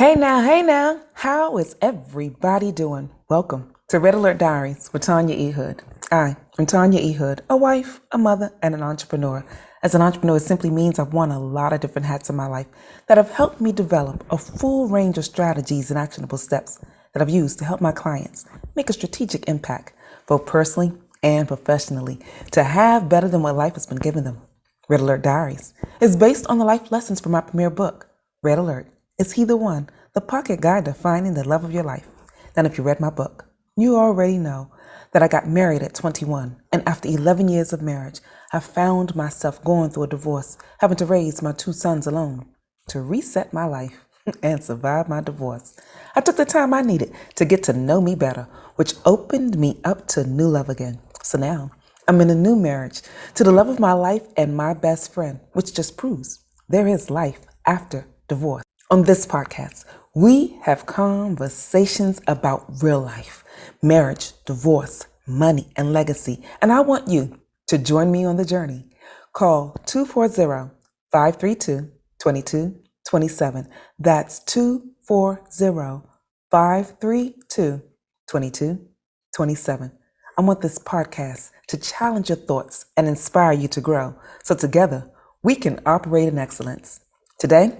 Hey now, how is everybody doing? Welcome to Red Alert Diaries with Tanya E. Hood. I am Tanya E. Hood, a wife, a mother, and an entrepreneur. As an entrepreneur, it simply means I've worn a lot of different hats in my life that have helped me develop a full range of strategies and actionable steps that I've used to help my clients make a strategic impact, both personally and professionally, to have better than what life has been giving them. Red Alert Diaries is based on the life lessons from my premier book, Red Alert. Is He the One? The pocket guide to finding the love of your life. Then if you read my book, you already know that I got married at 21. And after 11 years of marriage, I found myself going through a divorce, having to raise my two sons alone. To reset my life and survive my divorce, I took the time I needed to get to know me better, which opened me up to new love again. So now, I'm in a new marriage to the love of my life and my best friend, which just proves there is life after divorce. On this podcast, we have conversations about real life, marriage, divorce, money, and legacy. And I want you to join me on the journey. Call 240-532-2227. That's 240-532-2227. I want this podcast to challenge your thoughts and inspire you to grow, so together we can operate in excellence. Today,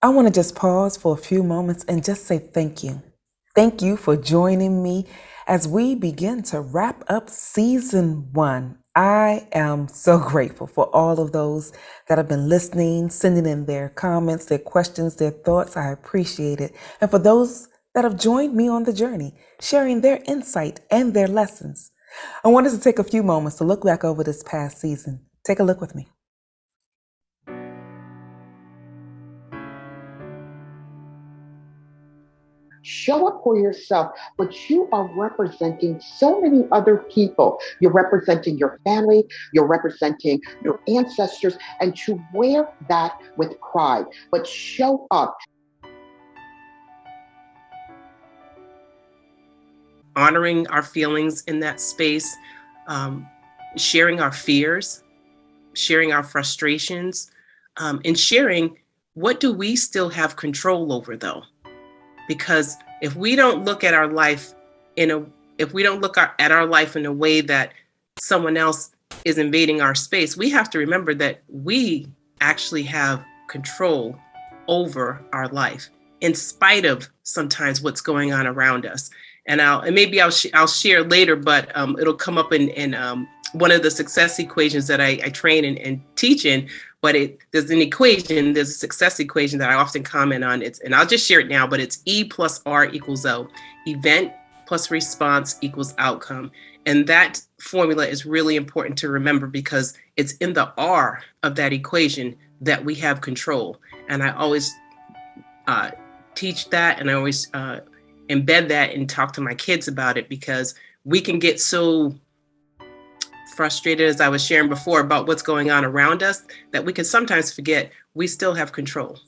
I want to just pause for a few moments and just say thank you. Thank you for joining me as we begin to wrap up season 1. I am so grateful for all of those that have been listening, sending in their comments, their questions, their thoughts. I appreciate it. And for those that have joined me on the journey, sharing their insight and their lessons. I wanted to take a few moments to look back over this past season. Take a look with me. Show up for yourself, but you are representing so many other people. You're representing your family, you're representing your ancestors, and to wear that with pride, but show up. Honoring our feelings in that space, sharing our fears, sharing our frustrations, and sharing what do we still have control over though? Because if we don't look at our life in a way that someone else is invading our space, we have to remember that we actually have control over our life in spite of sometimes what's going on around us. And I'll share later, but it'll come up in one of the success equations that I train and teach in. But there's a success equation that I often comment on. And I'll just share it now, but it's E plus R equals O. Event plus response equals outcome. And that formula is really important to remember because it's in the R of that equation that we have control. And I always teach that, and I always embed that and talk to my kids about it, because we can get so frustrated, as I was sharing before, about what's going on around us that we can sometimes forget we still have control.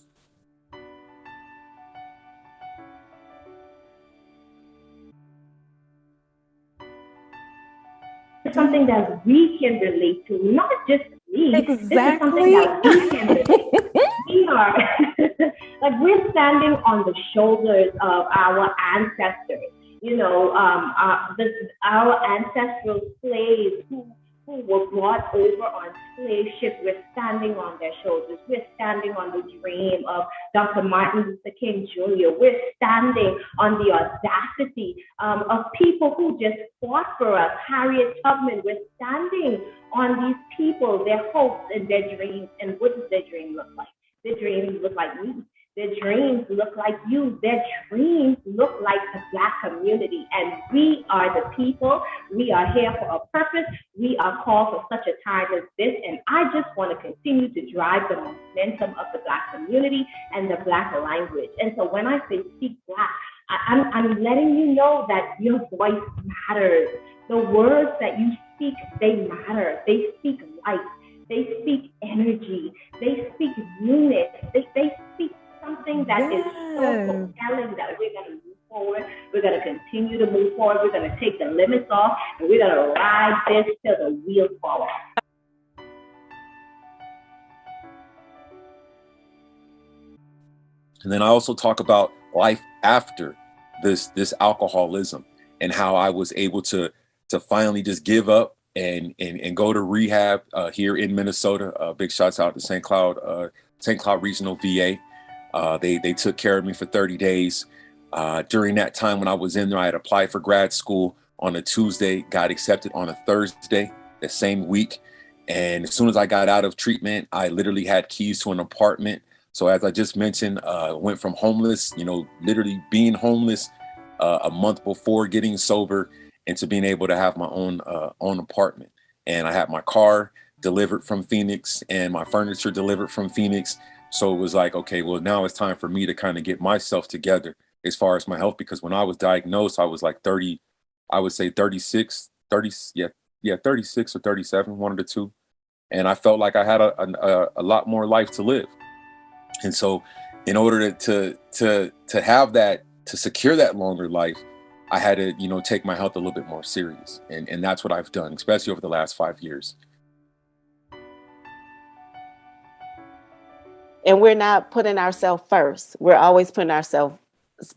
It's something that we can relate to, not just me. Exactly. This is something that we can relate to. We are like, we're standing on the shoulders of our ancestors. Our ancestral slaves who were brought over on slave ships. We're standing on their shoulders. We're standing on the dream of Dr. Martin Luther King Jr. We're standing on the audacity of people who just fought for us. Harriet Tubman. We're standing on these people, their hopes and their dreams. And what does their dream look like? Their dreams look like me. Their dreams look like you. Their dreams look like the Black community. And we are the people. We are here for a purpose. We are called for such a time as this. And I just want to continue to drive the momentum of the Black community and the Black language. And so when I say speak Black, I'm letting you know that your voice matters. The words that you speak, they matter. They speak life. They speak energy. They speak newness. They speak something that is so compelling that we're going to move forward. We're going to continue to move forward. We're going to take the limits off, and we're going to ride this till the wheels fall off. And then I also talk about life after this alcoholism, and how I was able to finally just give up and go to rehab here in Minnesota. Big shouts out to St. Cloud Regional VA. They took care of me for 30 days. During that time when I was in there, I had applied for grad school on a Tuesday, got accepted on a Thursday the same week. And as soon as I got out of treatment, I literally had keys to an apartment. So as I just mentioned, went from homeless, literally being homeless a month before getting sober, into being able to have my own apartment. And I had my car delivered from Phoenix and my furniture delivered from Phoenix. So it was like, okay, well, now it's time for me to kind of get myself together as far as my health, because when I was diagnosed, I was like 30, I would say 36, 30, 36 or 37, one of the two. And I felt like I had a lot more life to live. And so in order to have that, to secure that longer life, I had to, take my health a little bit more serious. And that's what I've done, especially over the last 5 years. And we're not putting ourselves first. We're always putting ourselves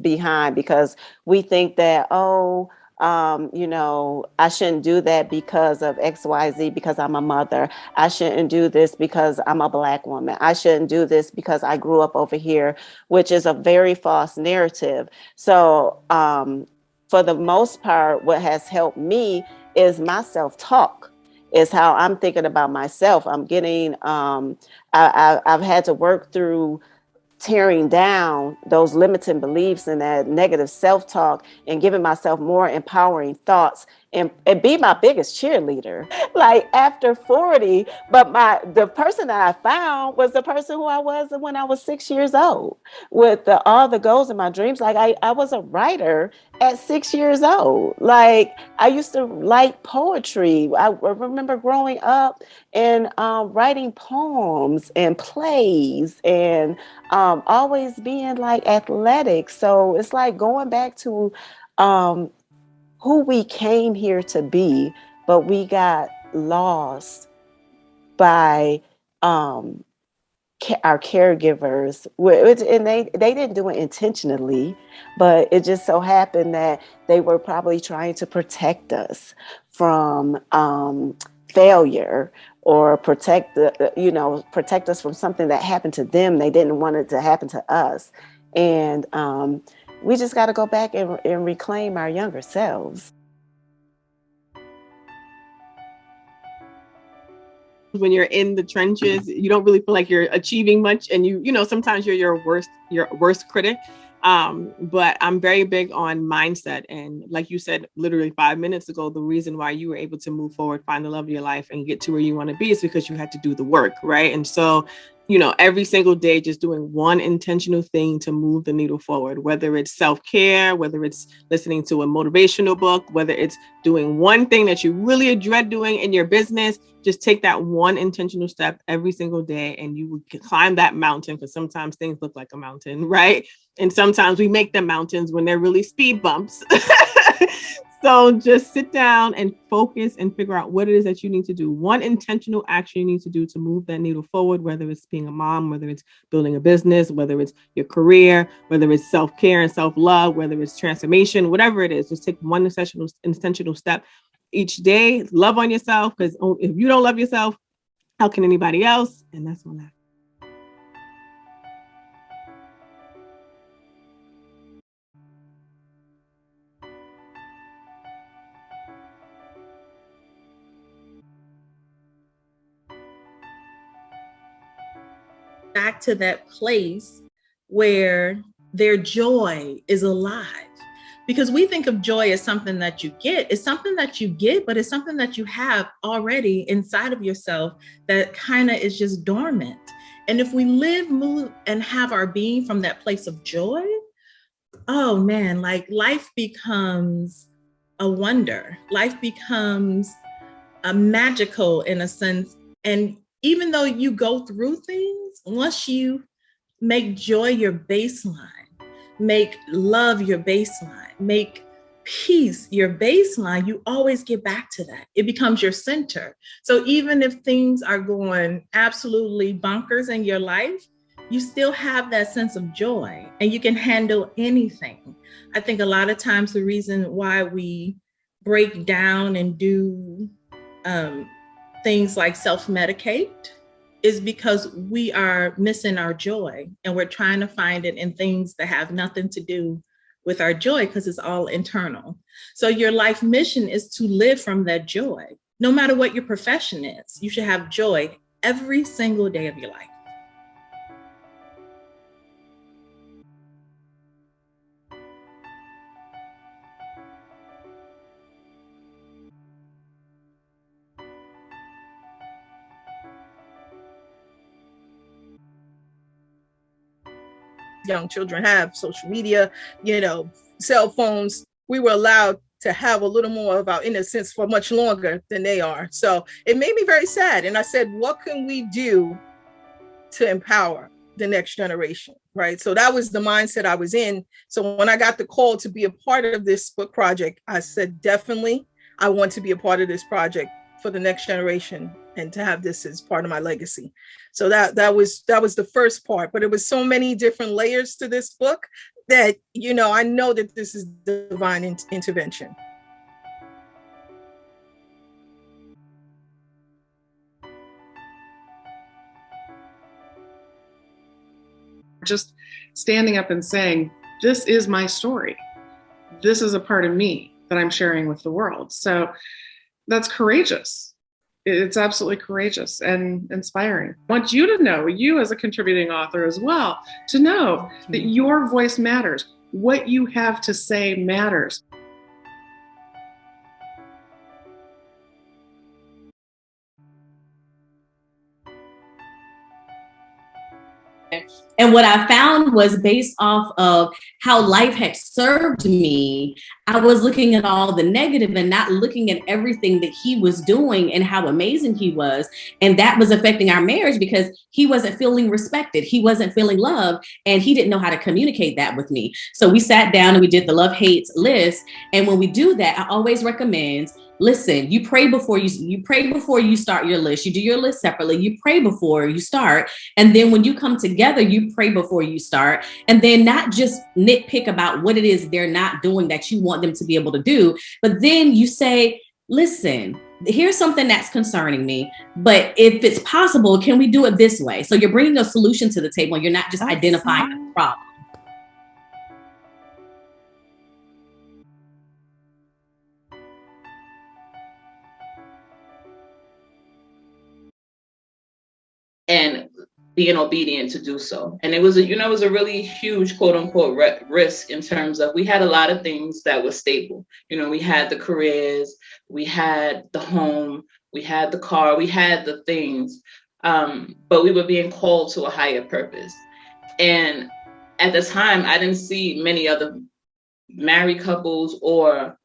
behind, because we think that, I shouldn't do that because of XYZ, because I'm a mother. I shouldn't do this because I'm a Black woman. I shouldn't do this because I grew up over here, which is a very false narrative. So for the most part, what has helped me is my self-talk, is how I'm thinking about myself. I'm getting, I've had to work through tearing down those limiting beliefs and that negative self-talk, and giving myself more empowering thoughts, and be my biggest cheerleader. Like after 40, but the person that I found was the person who I was when I was 6 years old, with all the goals and my dreams. Like I was a writer at 6 years old. Like I used to like poetry. I remember growing up and writing poems and plays, and always being like athletic. So it's like going back to who we came here to be, but we got lost by our caregivers, and they didn't do it intentionally, but it just so happened that they were probably trying to protect us from failure, or protect us from something that happened to them. They didn't want it to happen to us. And we just got to go back and reclaim our younger selves. When you're in the trenches, you don't really feel like you're achieving much, and sometimes you're your worst critic. But I'm very big on mindset, and like you said literally 5 minutes ago, the reason why you were able to move forward, find the love of your life, and get to where you want to be is because you had to do the work, right? And so every single day, just doing one intentional thing to move the needle forward, whether it's self-care, whether it's listening to a motivational book, whether it's doing one thing that you really dread doing in your business. Just take that one intentional step every single day, and you will climb that mountain, because sometimes things look like a mountain, right? And sometimes we make them mountains when they're really speed bumps. So just sit down and focus and figure out what it is that you need to do. One intentional action you need to do to move that needle forward, whether it's being a mom, whether it's building a business, whether it's your career, whether it's self-care and self-love, whether it's transformation, whatever it is. Just take one intentional step each day. Love on yourself, because if you don't love yourself, how can anybody else? And that's all that. Back to that place where their joy is alive. Because we think of joy as something that you get. It's something that you get, but it's something that you have already inside of yourself that kind of is just dormant. And if we live, move, and have our being from that place of joy, oh man, like life becomes a wonder. Life becomes a magical in a sense. And even though you go through things, once you make joy your baseline, make love your baseline, make peace your baseline, you always get back to that. It becomes your center. So even if things are going absolutely bonkers in your life, you still have that sense of joy and you can handle anything. I think a lot of times the reason why we break down and do things like self-medicate is because we are missing our joy and we're trying to find it in things that have nothing to do with our joy because it's all internal. So your life mission is to live from that joy. No matter what your profession is, you should have joy every single day of your life. Young children have social media, cell phones. We were allowed to have a little more of our innocence for much longer than they are. So it made me very sad. And I said, what can we do to empower the next generation? Right. So that was the mindset I was in. So when I got the call to be a part of this book project, I said, definitely, I want to be a part of this project for the next generation and to have this as part of my legacy. So that was the first part, but it was so many different layers to this book that, I know that this is divine intervention. Just standing up and saying, this is my story. This is a part of me that I'm sharing with the world. So that's courageous. It's absolutely courageous and inspiring. I want you to know, you as a contributing author as well, to know that your voice matters. What you have to say matters. And what I found was based off of how life had served me, I was looking at all the negative and not looking at everything that he was doing and how amazing he was. And that was affecting our marriage because he wasn't feeling respected. He wasn't feeling loved and he didn't know how to communicate that with me. So we sat down and we did the love hates list. And when we do that, I always recommend, listen, you pray before you start your list. You do your list separately. You pray before you start. And then when you come together, you pray before you start. And then not just nitpick about what it is they're not doing that you want them to be able to do. But then you say, listen, here's something that's concerning me. But if it's possible, can we do it this way? So you're bringing a solution to the table. You're not just identifying a problem. And being obedient to do so. And it was a really huge quote unquote risk in terms of, we had a lot of things that were stable. We had the careers, we had the home, we had the car, we had the things, but we were being called to a higher purpose. And at the time, I didn't see many other married couples or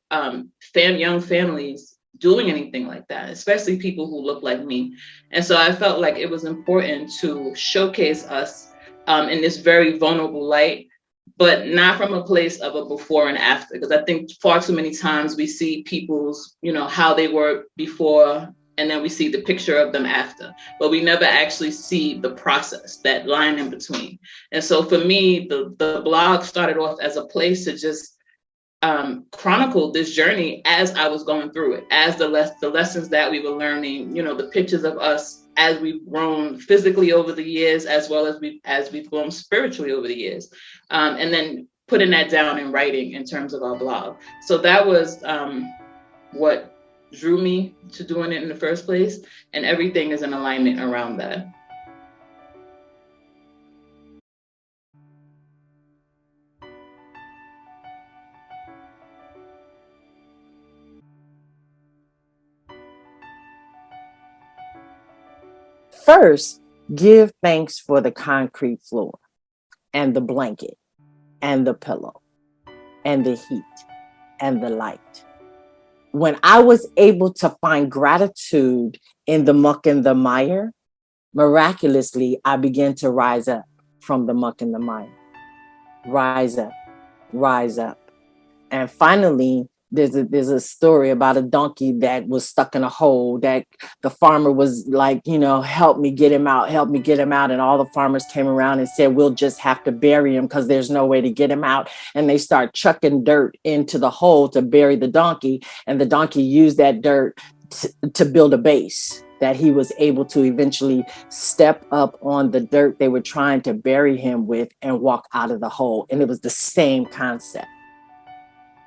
young families doing anything like that, especially people who look like me. And so I felt like it was important to showcase us in this very vulnerable light, but not from a place of a before and after. Because I think far too many times we see people's, how they were before, and then we see the picture of them after, but we never actually see the process, that line in between. And so for me, the blog started off as a place to just chronicled this journey as I was going through it, as the lessons that we were learning, the pictures of us as we've grown physically over the years, as well as we've grown spiritually over the years, and then putting that down in writing in terms of our blog. So that was what drew me to doing it in the first place, and everything is in alignment around that. First, give thanks for the concrete floor and the blanket and the pillow and the heat and the light. When I was able to find gratitude in the muck and the mire, miraculously, I began to rise up from the muck and the mire. Rise up, rise up. And finally, there's a story about a donkey that was stuck in a hole that the farmer was like, help me get him out, help me get him out. And all the farmers came around and said, we'll just have to bury him because there's no way to get him out. And they start chucking dirt into the hole to bury the donkey. And the donkey used that dirt to build a base that he was able to eventually step up on the dirt they were trying to bury him with and walk out of the hole. And it was the same concept.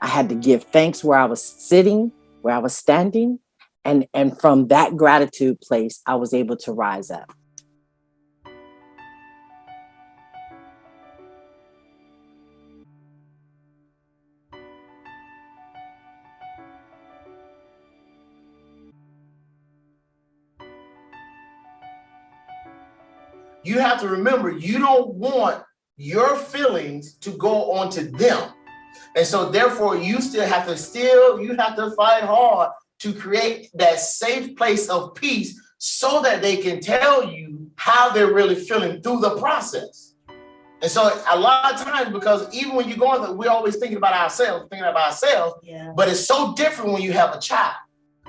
I had to give thanks where I was sitting, where I was standing. And from that gratitude place, I was able to rise up. You have to remember, you don't want your feelings to go onto them. And so therefore you have to fight hard to create that safe place of peace so that they can tell you how they're really feeling through the process. And so a lot of times, because even when you're going through, we're always thinking about ourselves, but it's so different when you have a child,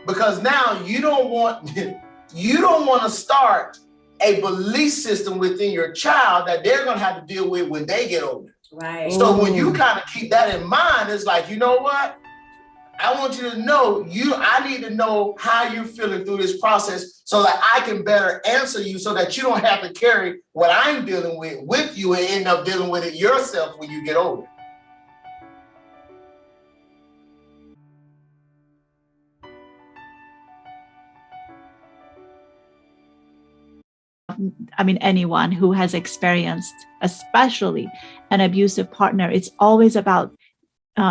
because now you don't want to start a belief system within your child that they're going to have to deal with when they get older. Right. So when you kind of keep that in mind, it's like, you know what? I want you to know I need to know how you're feeling through this process so that I can better answer you, so that you don't have to carry what I'm dealing with you and end up dealing with it yourself when you get older. I mean, anyone who has experienced, especially an abusive partner, it's always about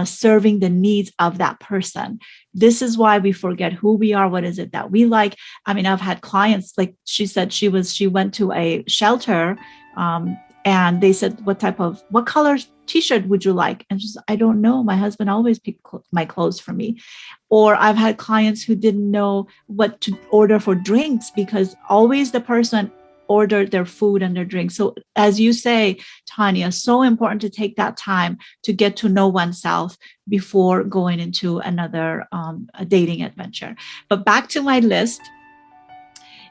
serving the needs of that person. This is why we forget who we are. What is it that we like? I mean, I've had clients, like she said, she went to a shelter and they said, what color t-shirt would you like? And she's, I don't know. My husband always picked my clothes for me. Or I've had clients who didn't know what to order for drinks because always the person ordered their food and their drinks. So as you say, Tanya, so important to take that time to get to know oneself before going into another dating adventure. But back to my list.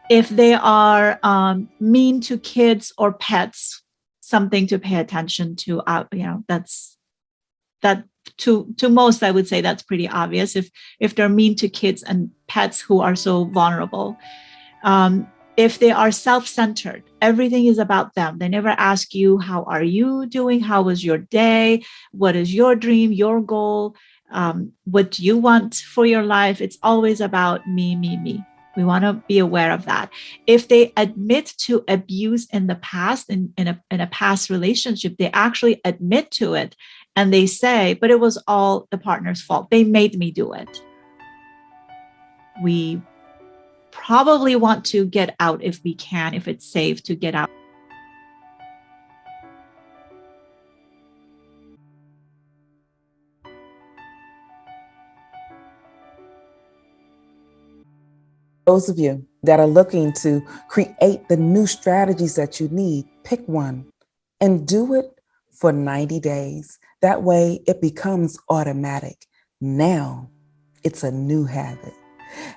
If they are mean to kids or pets, something to pay attention to. To most, I would say that's pretty obvious. If they're mean to kids and pets who are so vulnerable. If they are self-centered, everything is about them. They never ask you, how are you doing? How was your day? What is your dream, your goal? What do you want for your life? It's always about me, me, me. We want to be aware of that. If they admit to abuse in the past, in a past relationship, they actually admit to it and they say, but it was all the partner's fault. They made me do it. We probably want to get out if we can, if it's safe to get out. Those of you that are looking to create the new strategies that you need, pick one and do it for 90 days. That way it becomes automatic. Now it's a new habit.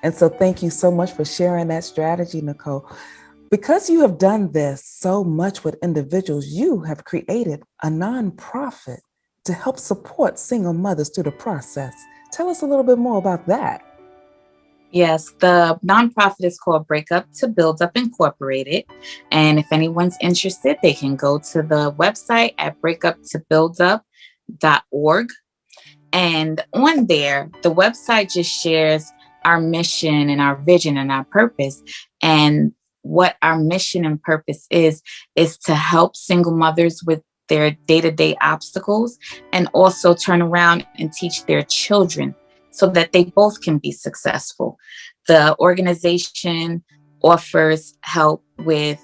And so thank you so much for sharing that strategy, Nicole. Because you have done this so much with individuals, you have created a nonprofit to help support single mothers through the process. Tell us a little bit more about that. Yes, the nonprofit is called Breakup to Build Up Incorporated. And if anyone's interested, they can go to the website at breakuptobuildup.org. And on there, the website just shares our mission and our vision and our purpose. And what our mission and purpose is to help single mothers with their day-to-day obstacles and also turn around and teach their children so that they both can be successful. The organization offers help with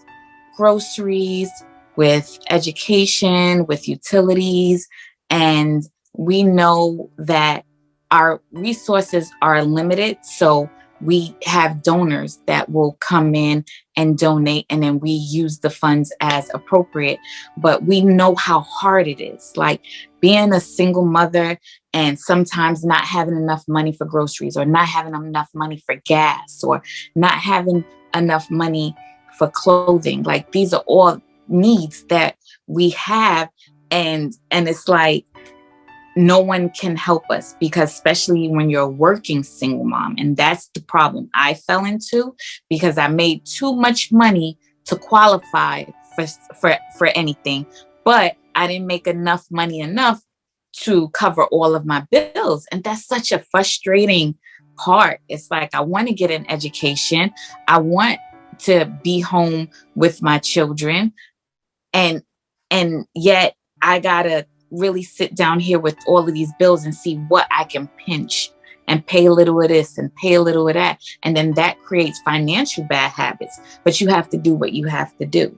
groceries, with education, with utilities, and we know that our resources are limited. So we have donors that will come in and donate, and then we use the funds as appropriate. But we know how hard it is. Like being a single mother and sometimes not having enough money for groceries, or not having enough money for gas, or not having enough money for clothing. Like these are all needs that we have. And it's like, no one can help us, because especially when you're a working single mom, and that's the problem I fell into, because I made too much money to qualify for anything, but I didn't make enough to cover all of my bills. And that's such a frustrating part. It's like, I want to get an education. I want to be home with my children. And yet I gotta really sit down here with all of these bills and see what I can pinch and pay a little of this and pay a little of that. And then that creates financial bad habits, but you have to do what you have to do.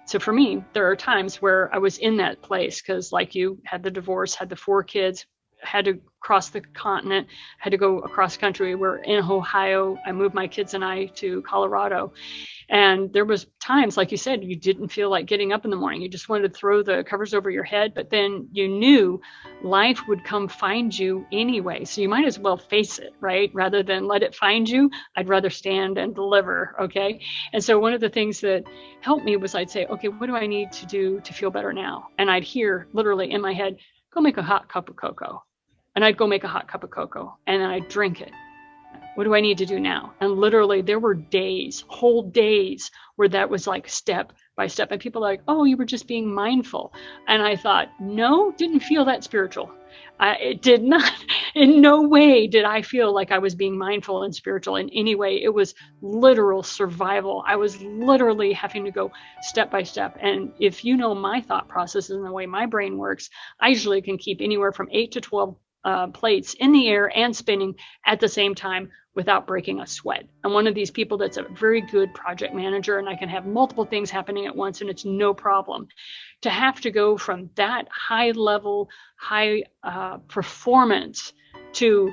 So for me, there are times where I was in that place because, like you, had the divorce, had the 4 kids, had to cross the continent, had to go across country. We're in Ohio. I moved my kids and I to Colorado. And there was times, like you said, you didn't feel like getting up in the morning. You just wanted to throw the covers over your head, but then you knew life would come find you anyway. So you might as well face it, right? Rather than let it find you, I'd rather stand and deliver, okay? And so one of the things that helped me was I'd say, okay, what do I need to do to feel better now? And I'd hear literally in my head, go make a hot cup of cocoa. And I'd go make a hot cup of cocoa and then I'd drink it. What do I need to do now? And literally there were days, whole days, where that was like step by step. And people are like, oh, you were just being mindful. And I thought, no, didn't feel that spiritual. It did not, in no way did I feel like I was being mindful and spiritual in any way. It was literal survival. I was literally having to go step by step. And if you know my thought processes and the way my brain works, I usually can keep anywhere from 8 to 12 plates in the air and spinning at the same time without breaking a sweat. I'm one of these people that's a very good project manager, and I can have multiple things happening at once and it's no problem. To have to go from that high level, high performance to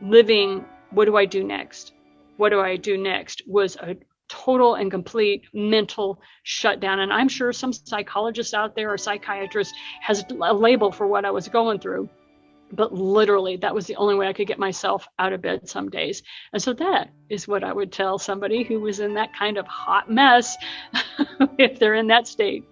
living, what do I do next? What do I do next? Was a total and complete mental shutdown. And I'm sure some psychologist out there or psychiatrist has a label for what I was going through. But literally, that was the only way I could get myself out of bed some days. And so that is what I would tell somebody who was in that kind of hot mess if they're in that state.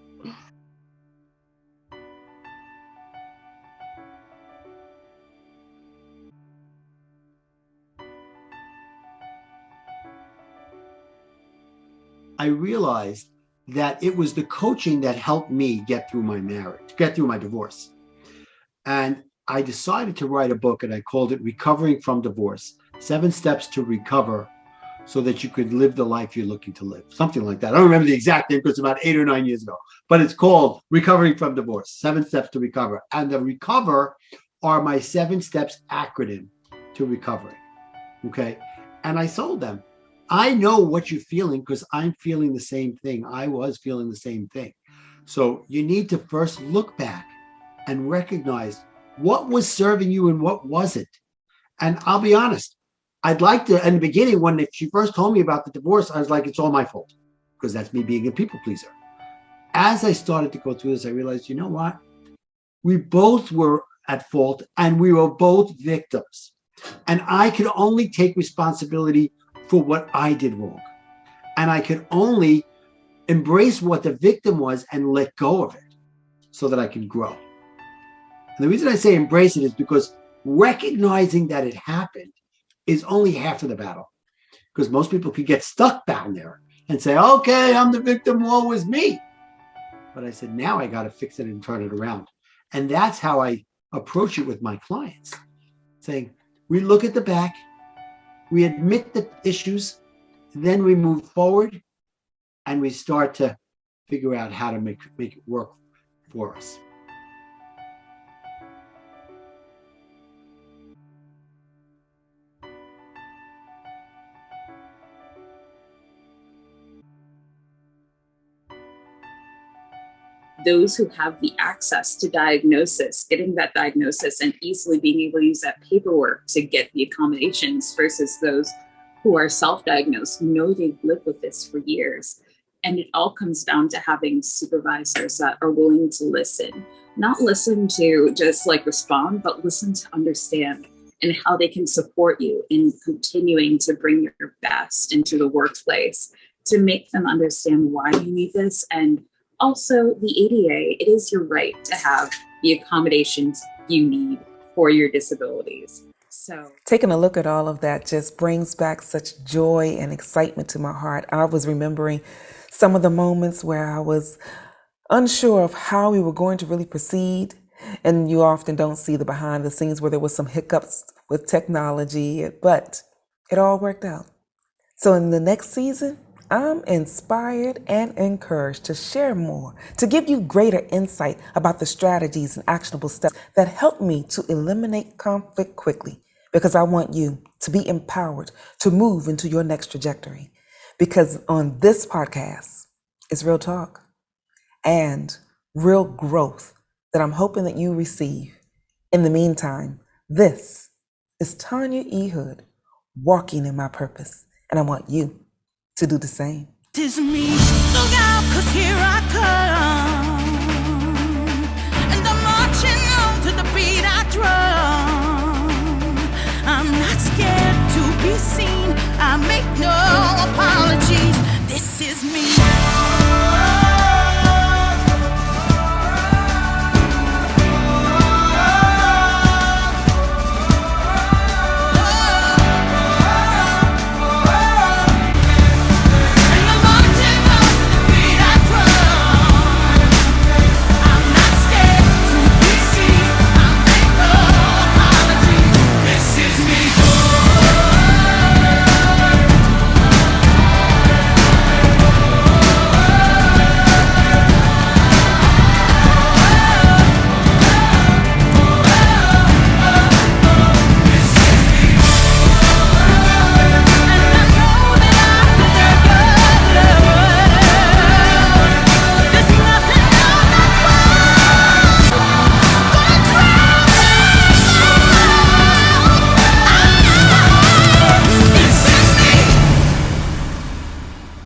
I realized that it was the coaching that helped me get through my marriage, get through my divorce. And I decided to write a book, and I called it Recovering from Divorce, 7 Steps to Recover so that you could live the life you're looking to live. Something like that. I don't remember the exact name because it's about 8 or 9 years ago, but it's called Recovering from Divorce, 7 Steps to Recover. And the recover are my 7 steps acronym to recovery. Okay. And I sold them. I know what you're feeling because I'm feeling the same thing. I was feeling the same thing. So you need to first look back and recognize what was serving you and what wasn't. And I'll be honest, I'd like to, in the beginning, when she first told me about the divorce, I was like, it's all my fault because that's me being a people pleaser. As I started to go through this, I realized, you know what? We both were at fault and we were both victims. And I could only take responsibility for what I did wrong. And I could only embrace what the victim was and let go of it so that I could grow. And the reason I say embrace it is because recognizing that it happened is only half of the battle. Because most people could get stuck down there and say, okay, I'm the victim, woe is me. But I said, now I got to fix it and turn it around. And that's how I approach it with my clients, saying, we look at the back, we admit the issues, then we move forward and we start to figure out how to make it work for us. those who have the access to diagnosis, getting that diagnosis and easily being able to use that paperwork to get the accommodations versus those who are self-diagnosed, who know they've lived with this for years. And it all comes down to having supervisors that are willing to listen, not listen to just like respond, but listen to understand and how they can support you in continuing to bring your best into the workplace, to make them understand why you need this. And also the ADA, it is your right to have the accommodations you need for your disabilities. So taking a look at all of that just brings back such joy and excitement to my heart. I was remembering some of the moments where I was unsure of how we were going to really proceed. And you often don't see the behind the scenes where there was some hiccups with technology, but it all worked out. So in the next season, I'm inspired and encouraged to share more, to give you greater insight about the strategies and actionable steps that help me to eliminate conflict quickly, because I want you to be empowered to move into your next trajectory. Because on this podcast, it's real talk and real growth that I'm hoping that you receive. In the meantime, this is Tanya E. Hood, walking in my purpose, and I want you to do the same. Tis me, look out, 'cause here I come.